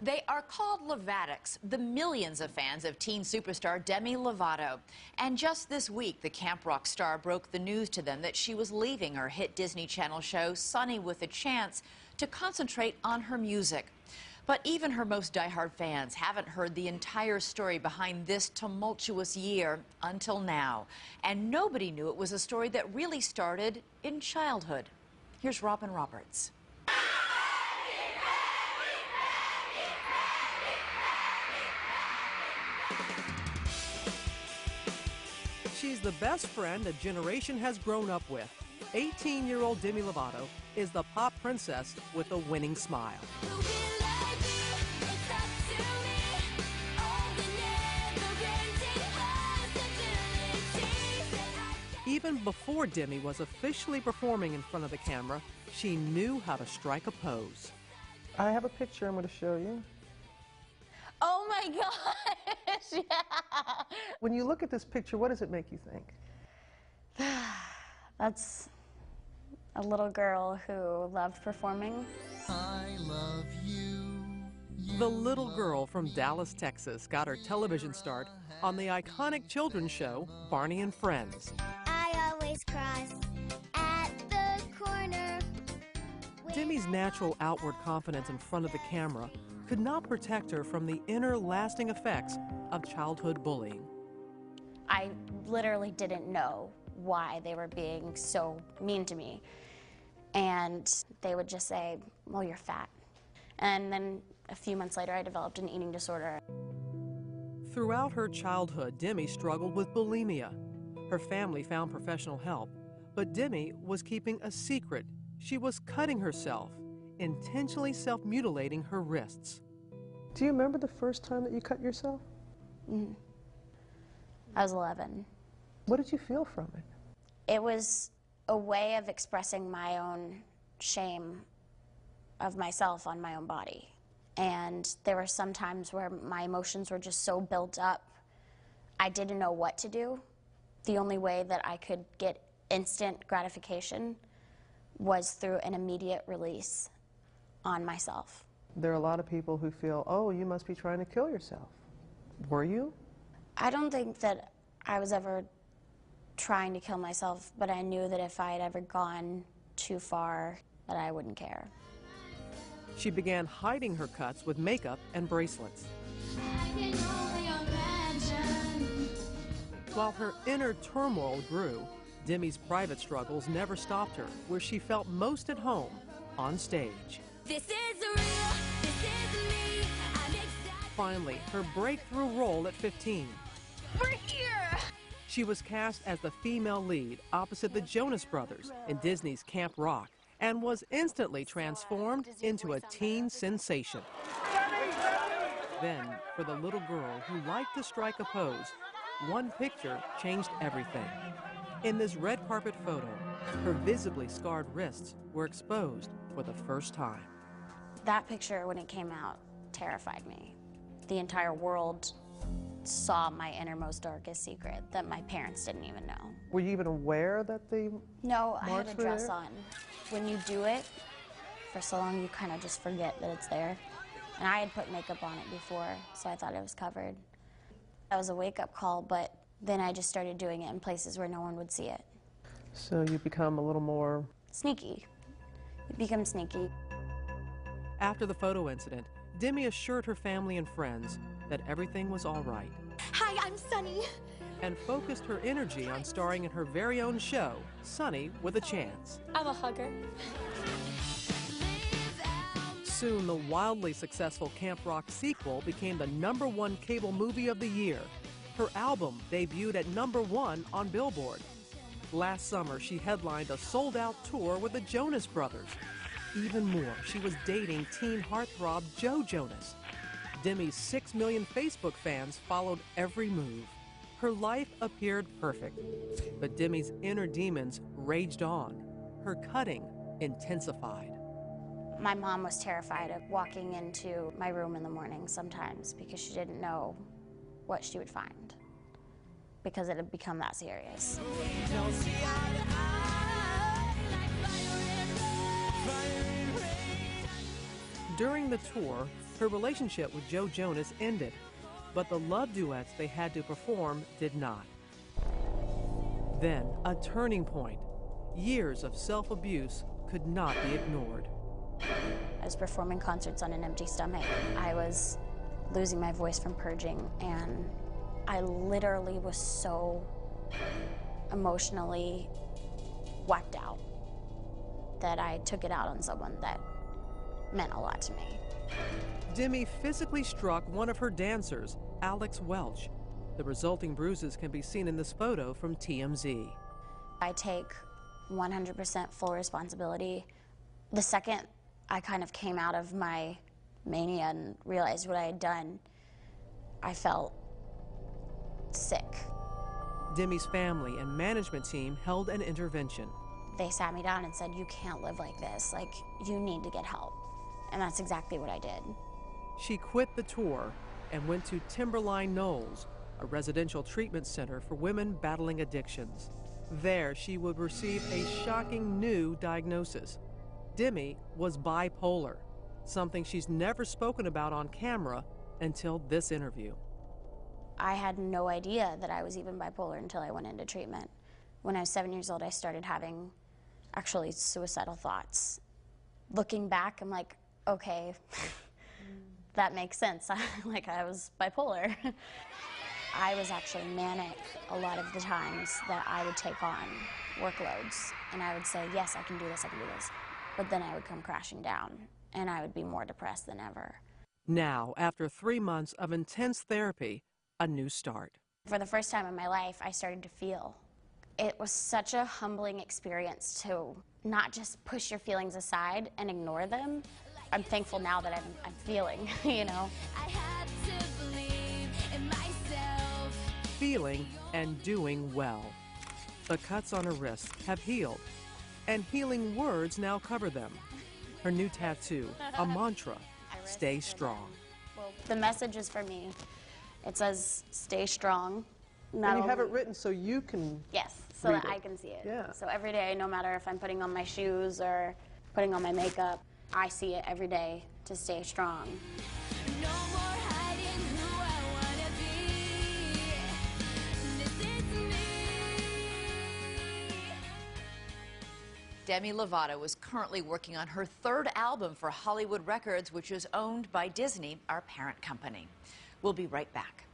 They are called Lovatics, the millions of fans of teen superstar Demi Lovato. And just this week, the camp rock star broke the news to them that she was leaving her hit Disney Channel show, Sunny with a Chance, to concentrate on her music. But even her most diehard fans haven't heard the entire story behind this tumultuous year until now. And nobody knew it was a story that really started in childhood. Here's Robin Roberts. She's the best friend a generation has grown up with. 18-year-old Demi Lovato is the pop princess with a winning smile. Even before Demi was officially performing in front of the camera, she knew how to strike a pose. I have a picture I'm going to show you. Oh my gosh! Yeah. When you look at this picture, what does it make you think? That's a little girl who loved performing. I love you. The little girl from Dallas, Texas got her television start on the iconic children's show, Barney and Friends. I always cross at the corner. Demi's natural outward confidence in front of the camera could not protect her from the inner lasting effects of childhood bullying. I literally didn't know why they were being so mean to me. And they would just say, well, you're fat. And then a few months later, I developed an eating disorder. Throughout her childhood, Demi struggled with bulimia. Her family found professional help, but Demi was keeping a secret. She was cutting herself, intentionally self-mutilating her wrists. Do you remember the first time that you cut yourself? Mm-hmm. I was 11. What did you feel from it? It was a way of expressing my own shame of myself on my own body. And there were some times where my emotions were just so built up, I didn't know what to do. The only way that I could get instant gratification was through an immediate release on myself. There are a lot of people who feel, oh, you must be trying to kill yourself. Were you? I don't think that I was ever trying to kill myself, but I knew that if I had ever gone too far, that I wouldn't care. She began hiding her cuts with makeup and bracelets. While her inner turmoil grew, Demi's private struggles never stopped her where she felt most at home, on stage. This is real, this is me. Finally, her breakthrough role at 15. We're here! She was cast as the female lead opposite the Jonas Brothers in Disney's Camp Rock and was instantly transformed into a teen sensation. Then, for the little girl who liked to strike a pose, one picture changed everything. In this red carpet photo, her visibly scarred wrists were exposed for the first time. That picture, when it came out, terrified me. The entire world saw my innermost, darkest secret that my parents didn't even know. Were you even aware that the No, I had marks a were dress there? on. When you do it for so long, you kind of just forget that it's there. And I had put makeup on it before, so I thought it was covered. That was a wake-up call, but then I just started doing it in places where no one would see it. So you become a little more... Sneaky. You become sneaky. After the photo incident, Demi assured her family and friends that everything was all right. Hi, I'm Sunny. And focused her energy on starring in her very own show, Sunny with a Chance. I'm a hugger. Soon, the wildly successful Camp Rock sequel became the #1 cable movie of the year. Her album debuted at #1 on Billboard. Last summer, she headlined a sold-out tour with the Jonas Brothers. Even more, she was dating teen heartthrob Joe Jonas. Demi's 6 million Facebook fans followed every move. Her life appeared perfect, but Demi's inner demons raged on. Her cutting intensified. My mom was terrified of walking into my room in the morning sometimes because she didn't know what she would find, because it had become that serious. During the tour, Her relationship with Joe Jonas ended, but the love duets they had to perform did not. Then, a turning point. Years of self-abuse could not be ignored. I was performing concerts on an empty stomach. I was losing my voice from purging, and I literally was so emotionally whacked out that I took it out on someone that meant a lot to me. Demi physically struck one of her dancers, Alex Welch. The resulting bruises can be seen in this photo from TMZ. I take 100% full responsibility. The second I kind of came out of my mania and realized what I had done, I felt sick. Demi's family and management team held an intervention. They sat me down and said, "You can't live like this. Like, you need to get help." And that's exactly what I did. She quit the tour and went to Timberline Knolls, a residential treatment center for women battling addictions. There, she would receive a shocking new diagnosis. Demi was bipolar, something she's never spoken about on camera until this interview. I had no idea that I was even bipolar until I went into treatment. When I was 7 years old, I started having actually suicidal thoughts. Looking back, I'm like, okay, that makes sense. Like, I was bipolar. I was actually manic a lot of the times that I would take on workloads, and I would say, yes, I can do this, I can do this. But then I would come crashing down, and I would be more depressed than ever. Now, after 3 months of intense therapy, a new start. For the first time in my life, I started to feel. It was such a humbling experience to not just push your feelings aside and ignore them. I'm thankful now that I'm feeling, you know. I had to believe in myself. Feeling and doing well. The cuts on her wrists have healed, and healing words now cover them. Her new tattoo, a mantra, stay strong. Well, the message is for me. It says, stay strong. And you have it written so you can Yes, so read that it. I can see it. Yeah. So every day, no matter if I'm putting on my shoes or putting on my makeup, I see it every day to stay strong. No more hiding who I wanna be. This is me. Demi Lovato is currently working on her third album for Hollywood Records, which is owned by Disney, our parent company. We'll be right back.